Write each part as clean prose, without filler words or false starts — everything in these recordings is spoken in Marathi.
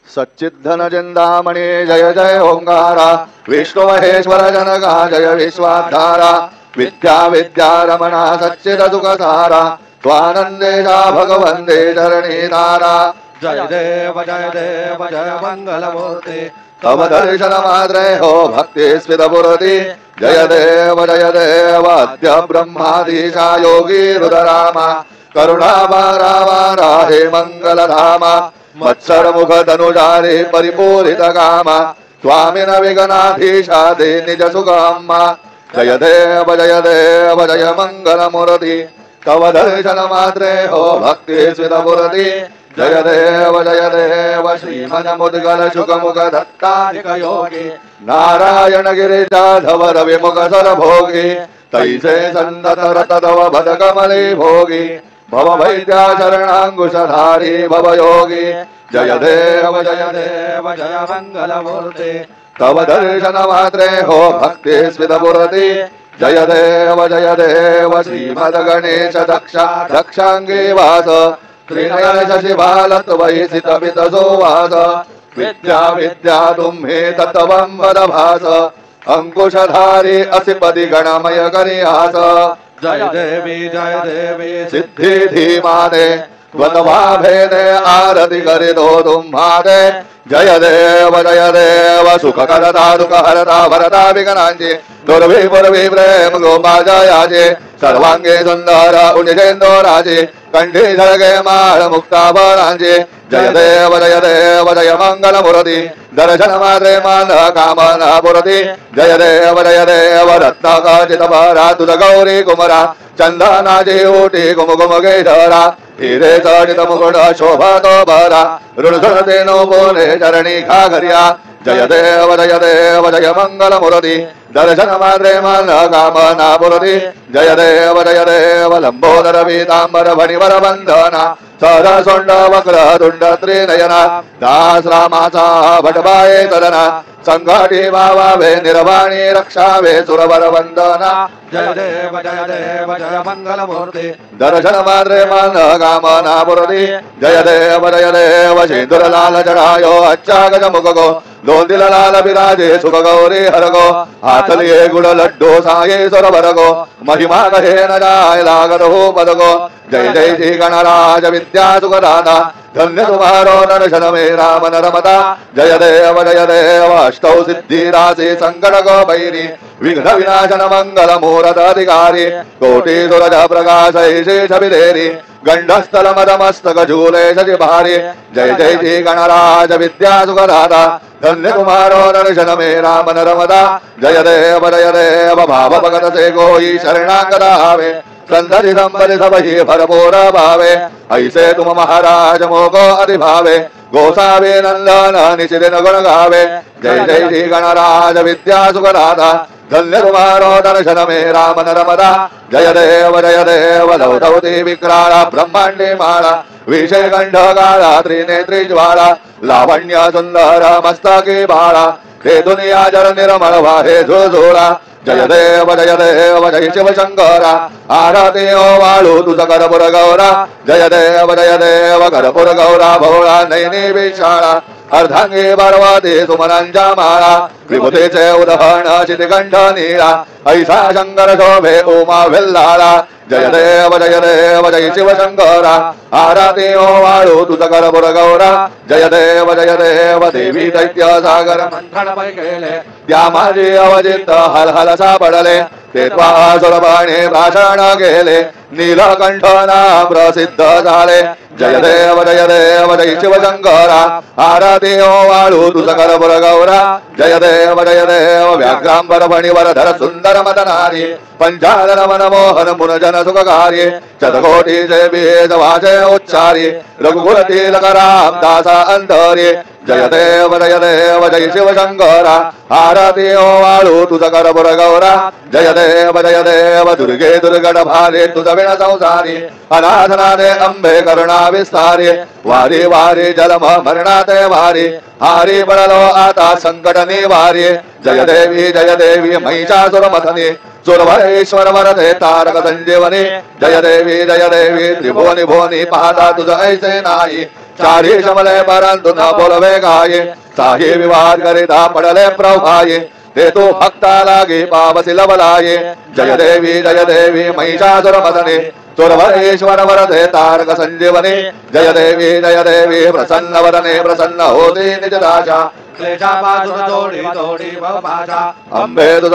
सच्चिद्धन चिंतामणि जय जय ओंकारा विष्णु महेश्वर जनका जय विश्वाधारा विद्या विद्या रमणा सच्चिद दुखसारा स्वानंदेशा भगवंदे धरणी तारा जय देव जय मंगलमूर्ति तव दर्शन मात्रे हो भक्ति स्मितपुरति जय देव अद्य ब्रह्माधीशा योगी रुद्रामा करुणावारा हे मंगलधामा मत्सर मुख धनुजारे परिपूरित कामा स्वामिन विघ्नाधीशा दे निज सुगमा जय देव जय मंगलमूर्ति तव दर्शन मात्रे हो भक्ति स्मितपुरति जय देव श्रीमन मुद्गल शुक मुख दत्ताधिक योगी नारायण गिरिजाधव रवि मुख सर भोगी तैसे संतत रतव भद कमले भोगी भव वैद्या शरणांकुशधारी भव योगी जय देव जय मंगलमूर्ति तव दर्शन मात्रे हो भक्ति स्मितपुरति जय देव श्रीमद गणेश दक्षांगे वास त्रिनयन शशिभालत वैसित वितसोवास विद्या विद्या तुम्हे तत्वं वदभास अंकुशधारी असिपदि गणमय करियास जय देवी सिद्धि धीमाने वनवाभेदे आरति करितो तुम्हादे जय देव सुख करता दुख हरता भरता विघ्नांची दुर्भी पुरभी प्रेम गोपाजयाचे सर्वांगे सुंदर उनिजेंदो राजे कंठी झळगे माळ मुक्ताभरांचे जय देव जय मंगलमूर्ति दर्शन मात्रे मान कामना पुरति जय देव रत्न खचित भरा तुझ गौरी कुमरा चंदनाची ओटी कुमकुम गेधरा हिरे चढित मुकुट शोभतो भरा ऋणधरते नो बोले चरणी घाघर्या जय देव जय मंगलमूर्ति दर्शन मात्रे मान कामना पुरति जय देव लंबोदर पीतांबर फणिवर बंधना सदा सोंड वक्र तुंड त्रिनयना दास रामाचा भटबाये तरना संघटी भावावे निर्वाणी रक्षावे सुरवर वंदना जय देव जय मंगलमूर्ति दर्शन मात्रे मान कामना पुरति जय देव सिंदूर लाल चढ़ायो अच्छा गज मुख गो लोंदिल लाल विराजे सुख गौरी हर गो हाथ लिए गुड़ लड्डू साये सुरवर गो महिमा कहे न जाय लागत हो पद गो जय जय श्री गणराज विद्या सुखदाता धन्य तुम्हारो दर्शन मेरा मन रमता जय देव अष्टौ सिद्धि राशि संकट गो भैरी विघ्न विनाशन मंगल मूरत अधिकारी कोटि सूरज प्रकाश शेष विधेरी गंडस्थल मदमस्तक झूले शशि भारी जय जय श्री गणराज विद्या सुखदाता धन्य तुम्हारो दर्शन मेरा मन रमता जय देव भाव भगत से कोई शरणागत आवे संतति संपति सब ही भरपूर भावे ऐसे तुम महाराज मोको अधिभावे गोसावे नंदन निशिदिन गुण गावे जय जय श्री गणराज विद्या सुखदाता धन्य तुम्हारो दर्शन मेरा मन रमता जय देव लौधवती विक्राला ब्रह्मांडे माला विषय कंठ काला त्रिनेत्री ज्वाला लावण्य सुंदर मस्तके बाळा हे दुनिया जल निर्मल वाहे झुळझुळा जय देव जय शिव शंकरा आरती ओ वाळू तुझ करपुर गौरा जय देव करपुर गौरा भोळा नैनी विशाळा अर्धांगी पार्वती सुमनांच्या माळा विभूतीचे उदहन शितिकंठ नीळा ऐसा शंकर शोभे उमा विल्लाळा जय जय शिव शंकरा आरती ओ वाळू तुझ करपुर गौरा जय देव देवी दैत्य सागर मंथन पै केले त्या माझे अवजित हल हल सापडले ते सुरबाणे भाषण केले नीलकंठ नाम प्रसिद्ध झाले जय जय शिव शंकरा आरती ओ वाळू तुझ करपुर गौरा जय देव व्याघ्रांबर फणिवर धर सुंदर मदनारी पंचादन मनमोहन मुनजन सुखकारी शतकोटी जय बीज वाचे उच्चारी रघुकुल तिलक राम दासा अंतरी जय जय शिव शंकरा आरती ओ वाळू तुझ करपुर गौरा जय देव दुर्गे दुर्गड भारे तुझ विण संसारी अनाथनाने अंबे करुणा विस्तारी वारी वारी जलम मरणाते वारी हारी पडलो आता संकट निवारी जय देवी महिषासुर मथनी सुरभरेश्वर वरदे तारक संजीवनी जय देवी त्रिभुवनी भुवनी पाहता तुझ ऐसे नाही चारी शमले परंतु न बोलवे गाये साही विवाद करिता पडले प्रभाये ते तो भक्ता लागे पावसी लवलाये जय देवी महिषासुर मदने सुरवरेश्वर वरदे तारक संजीवने जय देवी प्रसन्न वदने प्रसन्न होते निज दाशा अंबे तुझ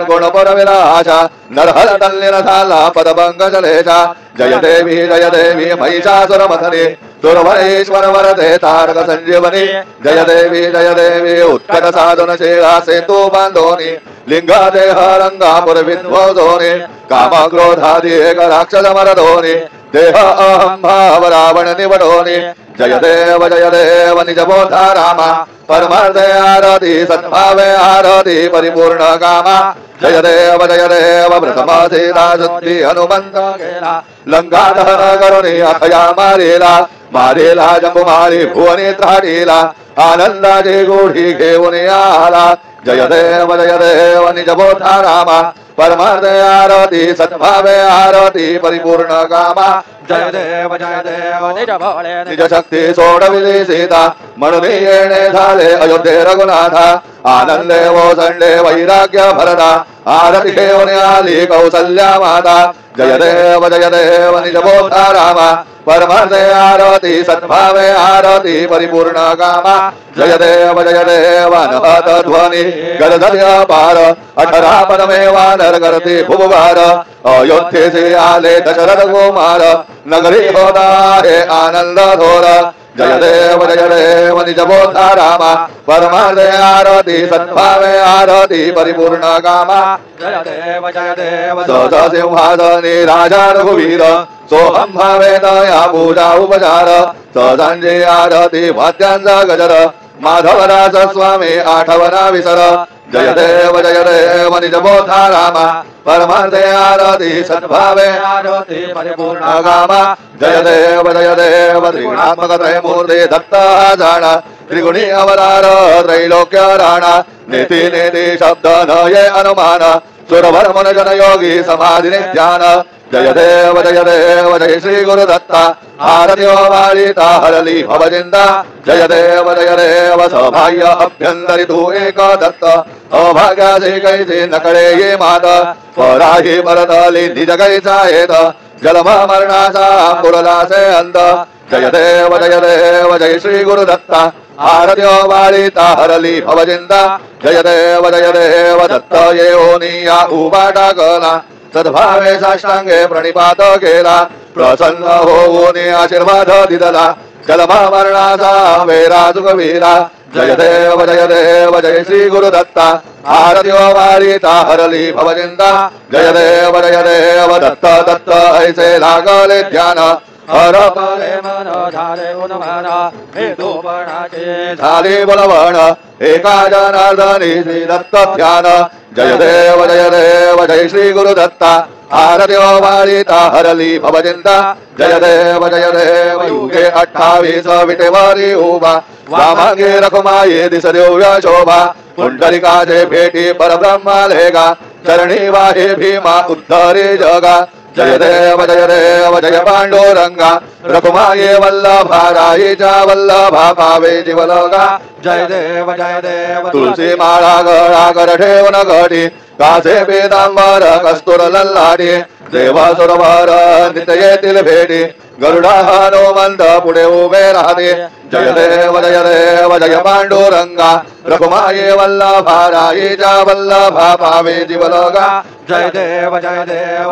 गुण पर विलासा नरहर तल्लीन झाला पदभंग जलेशा जय देवी महिषासुर मदने सुरवरेश्वर वरदे तारक संजीवनी जय देवी उत्कट साधन शेळा सेतू बांधोनी लिंगा देह रंगापुर विध्वंसोनी काम क्रोधादी एक राक्षस मरदोनी देह अहम भाव रावण निवडोनी जय देव निज बोधा रामा परमार्थे आरती सद्भावे आरती परिपूर्ण कामा जय देव प्रथम सीता शुद्धि हनुमंत गेला लंका दहन करुणी अखया मारेला जंबू मारी भुवनी त्राडीला आनंदाची गोढी घेऊन आला जय देव निज बोधा रामा परमार्थे आरती सद्भावे आरती परिपूर्ण कामा जय देव निज भोळे निज शक्ती सोडविली सीता म्हणून येणे झाले अयोध्ये रघुनाथा आनंदे ओसंडे वैराग्य भरता आरती घेऊन आली कौसल्या माता जय देव निज बोधा रामा परमार्थे आरती सद्भावे आरती परिपूर्ण कामा जय देव नभत ध्वनी गरधर्य पार 18 पदमे वानर करते भुवभार अयोध्येचे आले दशरथ कुमार नगरी होता हे आनंद थोर जय देव निज बोधा रामा परमार्थे आरती सद्भावे आरती परिपूर्ण कामा जय देव सज सिंहासनी राजा रघुवीर सोहम भावे दया पूजा उपचार सहजांची आरती वाद्यांचा गजर माधवराज स्वामी आठवना विसर जय देव निज बोधा रामा परमार्थे आरती सद्भावे आरती परिपूर्ण कामा जय देव त्रिगुणात्मक त्रयमूर्ती दत्त जाणा त्रिगुणी अवतार त्रैलोक्य राणा नेती नेती शब्द न ये अनुमान सुरवर मन जन योगी समाधि ध्यान जय देव जय श्री गुरु दत्ता आरती वारिता हरली भवजिंदा जय देव सौभाग्य अभ्यंतरी तू एक दत्त अभाग्याचे कैसे नकडे ये मात पराही भरतली निज कैचा येत जलम मरणाचा पुरलासे अंत जय देव जय श्री गुरु दत्ता आरती वारिता हरली भवजिंदा जय देव दत्त येऊनी या उभा टाकला सद्भावे साष्टांगे प्रणिपात केला प्रसन्न होऊन आशीर्वाद दिदला जलमा मरणाचा वेरा चुकविला जय देव जय श्री गुरु दत्ता आरती वारिता हरली भवजिंदा जय देव दत्त दत्त ऐसे लागले ध्यान हर परे मन झाले उन्माद हेतूपणाचे झाले बलवण एका जनार्दनी श्री दत्त ध्यान जय देव जय श्री गुरु दत्ता आरती वारिता हरली भवजिंदा जय देव युगे 28 विटेवारी उभा वामागे रखुमाये दिसदेव्य शोभा पुंडलिकाचे भेटी परब्रह्मा लेगा चरणी वाहे भीमा उद्धरे जगा जय देव जय पांडुरंगा रखुमाये वल्लभा रायीच्या वल्लभा पावे जीवलोगा जय देव तुलसी माळा गळा कर ठेवून घडी कासे पीतांबर कस्तुर लल्लाडी देवा सुरवर नित्य येतील भेटी गरुडा हनुमंत पुढे उभे राहते जय देव जय पांडुरंगा रखुमाये वल्लभा रायीच्या वल्लभा पावे जीवलोगा जय देव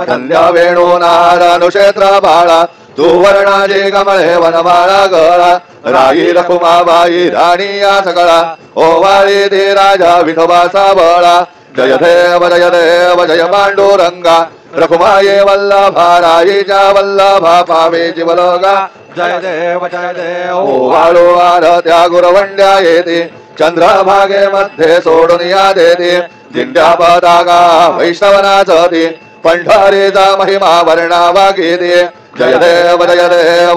धन्य वेणू नार अनुक्षेत्र बाळा सुवर्णाचे कमळे वनमाळा गळा राई रखुमाबाई राणी या सगळा ओवाळी दे राजा विठोबाचा बळा जय देव जय पांडुरंगा रखुमाये वल्लभा रायीच्या वल्लभा पावे जीवलोगा जय देव ओवाळू वार त्या गुरवंड्या येते चंद्रभागे मध्ये सोडून या देते दिंड्या पताका वैष्णवनाचती पंढरीचा महिमा वर्णावा गीते जय देव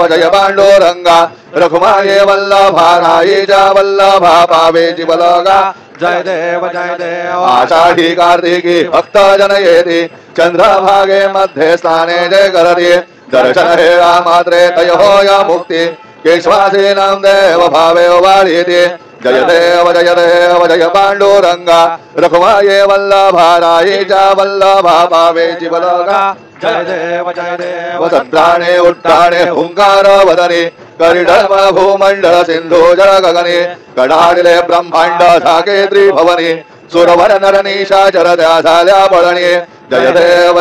जय पांडुरंगा रखुमाये वल्लभा रायीच्या वल्लभा पावे जीवलोगा जय देव आषाढी कार्तिकी भक्त जन येते चंद्रभागे मध्ये स्नाने जय करते दर्शन हे रामात्रे तयोय मुक्ति केशवासीनां देव भावे वाळीति जय देव जय पांडुरंगा रघुमाये वल्लभाराये च वल्लभा भावे जीवलोका जय देव सत्राणे उट्टाणे हुंकार वदने करिडम भूमंडल सिंधु जल गगने कडाडिले ब्रह्मांड साके त्रिभवने सुरवर नर निशाचर त्या झाल्या बळणे जय देव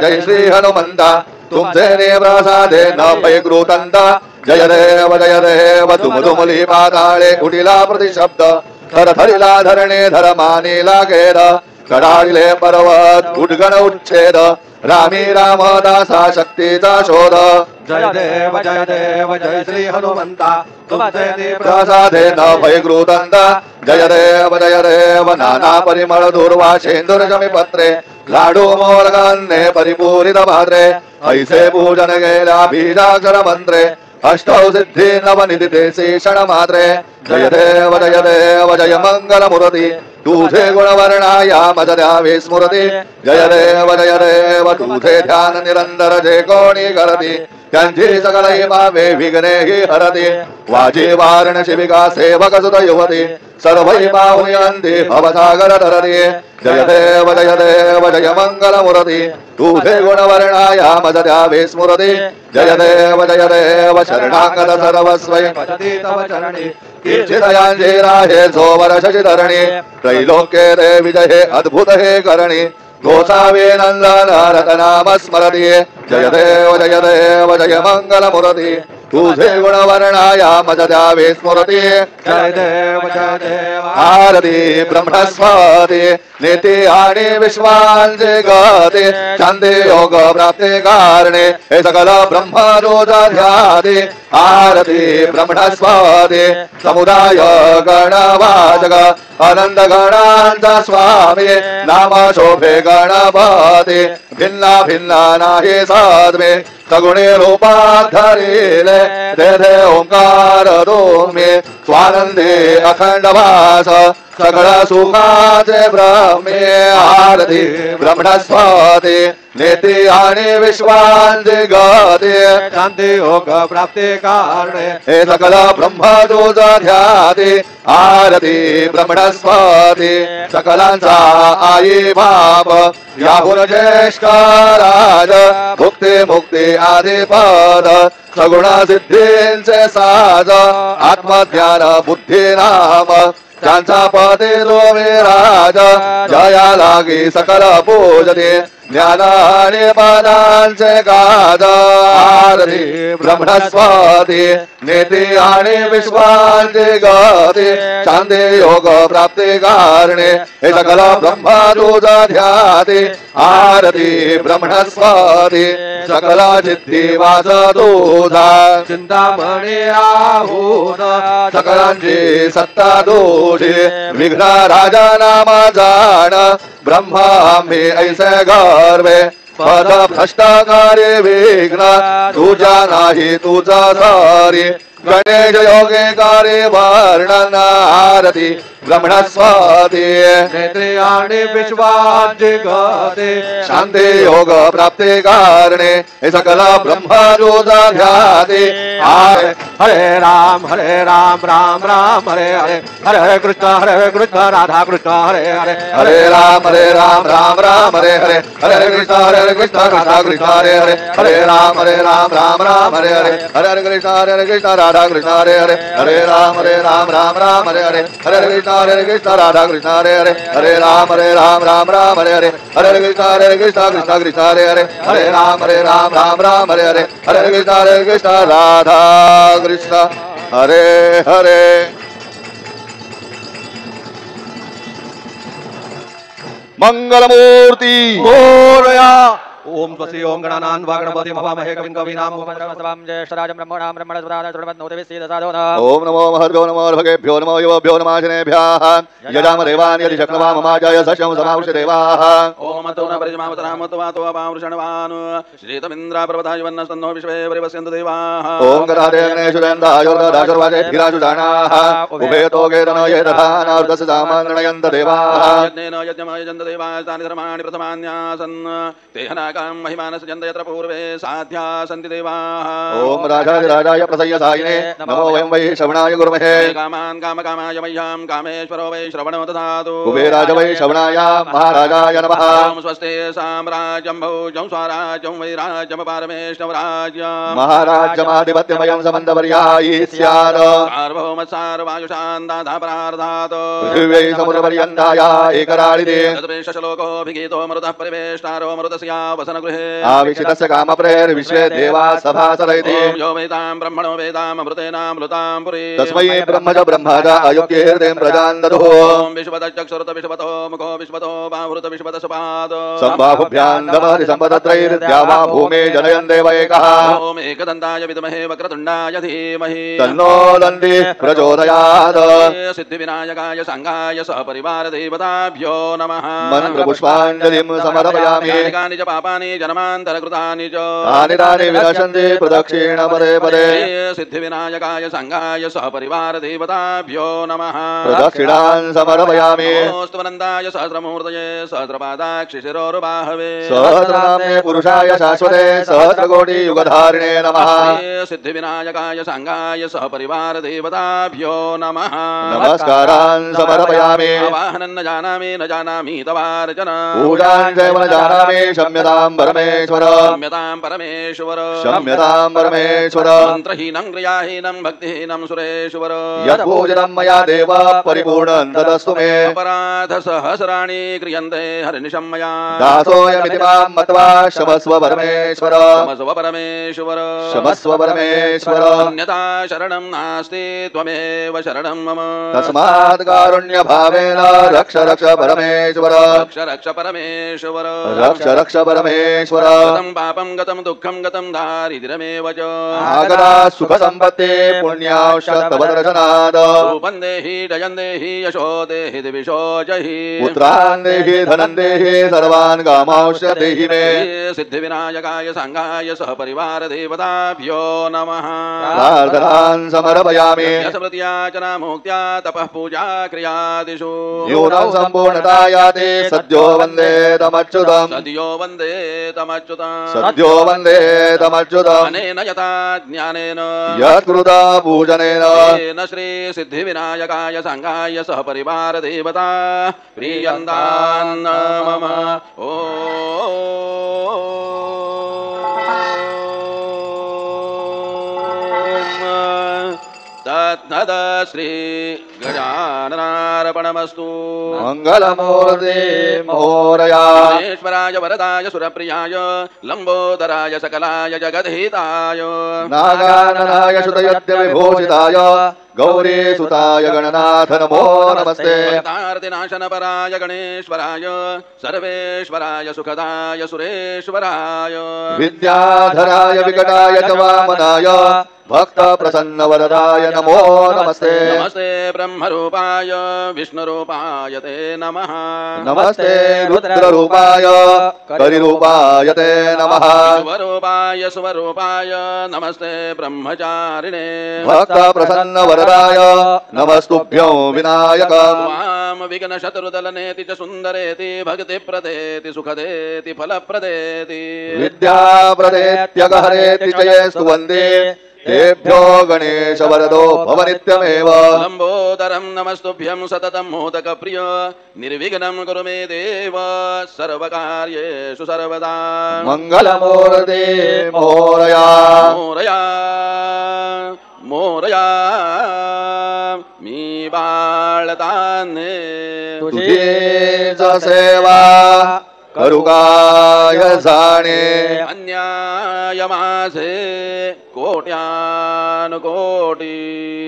जय श्री हनुमंता तुमचे ने प्रसादे न पैकृतंता जय देव तुमली पाताळे उठिला प्रतिशब्द थरथरिला धरणे धर्माने लागेल कडाळिले पर्वत उद्गण उच्छेद रामी रामदासा शक्तीचा शोध जय देव जय श्री हनुमंता तुमचे प्रसादे न पैकृतंता जय देव नाना परिमळ दूर्वा शेंदूर पत्रे लाडू मोरगान्ने परिपूरित भाद्रे ऐसे पूजन गेला बीजाक्षर मंत्रे अष्टौ सिद्धि नवनिधिते शेषण मात्रे जय देव जय मंगल मूर्ती तुझे गुणवर्णाया मज द्यावे स्मृती जय देव तुझे ध्यान निरंतर जे कोणी करती त्यांची सकल भावे विघ्ने हि हरती वाजी वारण शिविका सेवक सुत युवती सर्वै पाहुयांती भवसागर धरती जय देव जय मंगल मूर्ती तुझे गुणवर्णाया मज द्यावे स्मृती जय देव शरणागत सर्वस्वै भजती तव चरणी कीर्तिदयांजे राहे सोवर शशिधरणी त्रैलोक्ये रे विजय अद्भुत हे करणी गोसावे नंदन रतनाम स्मरती जय देव जय मंगल मूर्ती तुझे गुणवर्णाया मज द्यावे स्मृती जय देव आरती ब्रह्मस्पती नेते आणि विश्वांचे गते शांती योग प्राप्ते कारणे हे सकल ब्रह्मरोजा ध्याते आरती ब्रह्मस्पती समुदाय गणवाचक अनंत गणांचा स्वामी नाम शोभे गणपती भिन्ना भिन्ना नाही साधवे सगुणे रूपात धरिले तेथे ओंकार तुम्ही स्वानंदी अखंड भास सगळ सुखाचे ब्रह्मे आरती ब्रह्मस्पती नेती आणि विश्वांचे गते शांती योग प्राप्ती कारणे हे सकल ब्रह्म तुझ ध्याते आरती ब्रह्मस्पती सकलांचा आई बाप याहून ज्येष्ठ राज भुक्ती मुक्ती आदी पद सगुण सिद्धींचे साज आत्मज्ञान बुद्धी नाम त्यांचा पदे रोवे राज जया लागी सकल पूजते ज्ञान आणि पदांचे गाज आरती ब्रह्मस्पती नेती आणि विश्वांचे गती शांती योग प्राप्ती कारणे हे सकल ब्रह्म तुझ ध्याते आरती ब्रह्मस्पती सकल सिद्धी वास तुझा चिंतामणी राहून सकलांची सत्ता दोषी विघ्न राजा नाम जाण ब्रह्मांबे ऐसे गर्वे पद भ्रष्टकारे विघ्न तुझा नाही तुझा सारी गणेश योगे कार्य वर्णन आरती ब्रह्मस्पती नेत्री आणि विश्वांचे गते शांती योग प्राप्ती कारणे हे सकल ब्रह्म तुझा ध्याते हरे राम राम राम हरे हरे हरे हरे कृष्ण राधा कृष्ण हरे हरे हरे राम राम राम हरे हरे हरे कृष्ण राधा कृष्ण हरे हरे हरे राम राम हरे हरे हरे कृष्ण राधा कृष्ण हरे हरे हरे राम राम हरे हरे हरे कृष्ण राधा कृष्ण हरे हरे हरे राम राम हरे हरे हरे कृष्ण कृष्ण हरे हरे हरे राम राम हरे हरे हरे कृष्ण राधा कृष्ण हरे हरे मंगलमूर्ती मोरया ओम स्वस्ति ओम गणानां वा गणपतिं हवामहे कविं कवीनां उपमन्त्रमस्तवां ज्येष्ठराजं ब्रह्मणां ब्रह्मणस्पदाय श्रुण्वन्नोतिभिस्सीदसादोन ओम नमो महर्गो नमो भगेभ्यो नमो युवभ्यो नमाजनेभ्यः यजाम देवान् यदि शक्नुमः ममाजय सस्यं समावृष्य देवाः ओम मतो न परिजमावतनामत्वातो अपावृषणवान् श्रीतमिन्द्रा पर्वताय वन्नस्तन्नो विश्वे परिवस्यन्तु देवाः ओम गदादेवनेशुरन्दायोर्गदाशुर्वाजेभिराजुदानाः उभयतो गेरन ये दधानार्दस्य सामान्ययन्त देवाः यज्ञेन यज्ञमयजन्त देवाः तानि धर्माणि प्रथमान्यासन् तेहनाका मंगलम महिमानस जन्त यत्र पूर्वे साध्या सन्ति देवाः। ओम राजाधिराजाय प्रसय्यसायिने नमो वयं वै श्रवणाय गुरुमहे। कामान् कामकामाय मह्यं कामेश्वरो वै श्रवणो ददातु। कुबेराज वै श्रवणाय महाराजाय नमः। ओम स्वस्ति साम्राज्यं भौजं स्वराज्यं वै राज्यं पारमेश्वराज्यं। महाराज्यमाधिपत्यमयं समन्तपर्यायी स्यात्। सार्वभौमसार्वायुषान् दाता परार्धात्। पृथिव्यै समुद्रपर्यन्ताय एकराळिते। तद्वेषलोकोऽभिगीतो मरुतः परिवेष्टारो मरुतस्य वसनगृहे। आविक्षितस्य कामप्रेर्विश्वे देवा सभासरैति। ओम यो वेदां ब्रह्मणो वेदामृतेनामृतां पुरी। तस्मै ब्रह्म च अयोग्येर्दें प्रजान् ददुः। ओम विश्वतश्चक्षुरुत विश्वतो मुखो विश्वतो बाहुरुत विश्वतसपाद। सम्बाहुभ्यां दमहरि सम्पदत्रैर्द्यावा भूमे जनयन् देव एकः। ओम एकदन्ताय विद्महे वक्रतुण्डाय धीमहि तन्नो दन्ति प्रचोदयात्। सिद्धिविनायकाय सांगाय सहपरिवार देवताभ्यो नमः। मन्त्रपुष्पाञ्जलिं समर्पयामि। कानि च पापानि जन्मान्तरकृतानि च तानि विनशन्ति प्रदक्षिण पदे पदे। सिद्धिविनायकाय सांगाय सहपरिवार देवताभ्यो नमः। प्रदक्षिणान् समर्पयामि। नमोऽस्तुवनन्दाय सहस्रमूर्तये सहस्रपादाक्षिशिरोरुबाहवे। सहस्रनाम्ने पुरुषाय शाश्वते सहस्रकोटियुगधारिणे नमः। सिद्धिविनायकाय सांगाय सहपरिवार देवताभ्यो नमः। नमस्कारान् समर्पयामि। आवाहनं न जानामि तवार्चन। पूजां चैव न जानामि क्षम्यतां परमेश्वर। क्षम्यतां परमेश्वर। क्षम्यतां परमेश्वर। मन्त्रहीनं क्रियाहीनं भक्तिहीनं सुरेश्वर। यत् पूजनं मया देव परिपूर्णं तदस्तु मे। अपराध सहस्राणि क्रियन्ते हरिनिशं मया। दासोऽयमिति मां मत्वा क्षमस्व परमेश्वर। क्षमस्व परमेश्वर। क्षमस्व परमेश्वर। अन्यथा शरणं नास्ति त्वमेव शरणं मम। तस्मात् कारुण्यभावेन रक्ष रक्ष परमेश्वर। रक्ष रक्ष परमेश्वर। रक्ष रक्ष परमेश्वर। गतं पापं गतं दुःखं गतं दारिद्र्यमेव च। आगता सुखसम्पत्ते पुण्यांश तव दर्शनात्। रूपं देहि जयं देहि यशो देहि दिविशो जहि। पुत्रान् देहि धनं देहि सर्वान् कामांश देहि मे। सिद्धिविनायकाय सांगाय सहपरिवार देवताभ्यो नमः। प्रार्थनान् समर्पयामि। स्मृत्याचना मुक्त्या तपः पूजा क्रियादिषु न्यूनं सम्पूर्णता याति सद्यो वन्दे तमच्युतम्। सद्यो वन्दे तमच्युतम्। सद्यो वन्दे तमच्युतम्। अनेन यथा ज्ञानेन यत्कृता पूजनेन तेन श्री सिद्धिविनायकाय सांगाय सहपरिवार देवता प्रीयन्तान् मम। तद् श्री गजाननार्पणमस्तु। मङ्गलमूर्ते मोरया। ईश्वराय वरदाय सुरप्रियाय लम्बोदराय सकलाय जगद्हिताय नागाननाय श्रुतयद्य विभूषिताय गौरी सुताय गणनाथ नमो नमस्ते। नाशनपराय गणेश्वराय सर्वेश्वराय सुखदाय सुरेश्वराय विद्याधराय विकटाय च वामनाय भक्त प्रसन्न वरदाय नमो नमस्ते। नमस्ते ब्रह्मरूपाय विष्णुरूपाय ते नमः। नमस्ते रुद्ररूपाय करिरूपाय ते नमः। स्वरूपाय स्वरूपाय नमस्ते ब्रह्मचारिणे भक्त प्रसन्न वरदाय नमस्तुभ्यो विनायक। वाम विघ्न शत्रुदलनेति च सुन्दरेति भक्तिप्रदेति सुखदेति फलप्रदेति विद्याप्रदेत्यगहरेति च ये स्तुवन्ति तेभ्यो गणेश वरदो भव नित्यमेव। लम्बोदरं नमस्तुभ्यं सततं मोदकप्रिय निर्विघ्नं कुरु मे देव सर्वकार्येषु सर्वदा। मङ्गलमूर्ते मोरया। मोरया मोरया मी बाळताने तुझी च सेवा करुगाय जाणे। अन्याय माझे कोट्यानुकोटी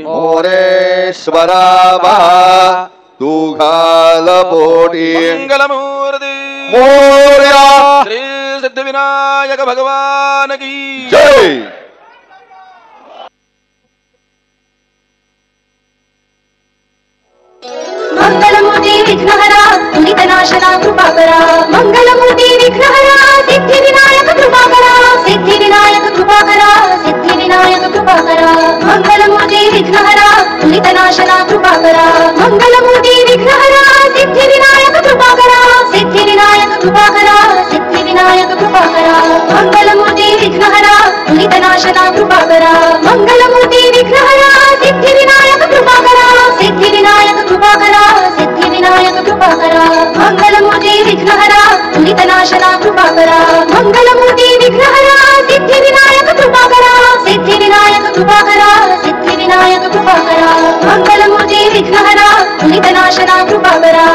मोरेश्वरा बा तू घाल पोटी। मंगलमूर्ती मोरया। श्री सिद्धिविनायक भगवान की जय। मंगलमूर्ती विघ्नहरा दुरितनाशना कृपाकरा। मंगलमूर्ती विघ्नहरा सिद्धिविनायक कृपाकरा। सिद्धिविनायक कृपाकरा। सिद्धिविनायक कृपाकरा। मंगलमूर्ती विघ्नहरा दुरितनाशना कृपाकरा। मंगलमूर्ती विघ्नहरा सिद्धिविनायक कृपाकरा। सिद्धिविनायक कृपाकरा। सिद्धिविनायक कृपाकरा। दुरितनाशना कृपाकरा मंगलमूर्ती विघ्नहरा सिद्धिविनायक कृपाकरा सिद्धिविनायक कृपाकरा सिद्धिविनायक कृपाकरा मंगलमूर्ती विघ्नहरा दुरितनाशना कृपाकरा मंगलमूर्ती विघ्नहरा सिद्धिविनायक कृपाकरा सिद्धिविनायक कृपाकरा सिद्धिविनायक कृपाकरा मंगलमूर्ती विघ्नहरा दुरितनाशना कृपाकरा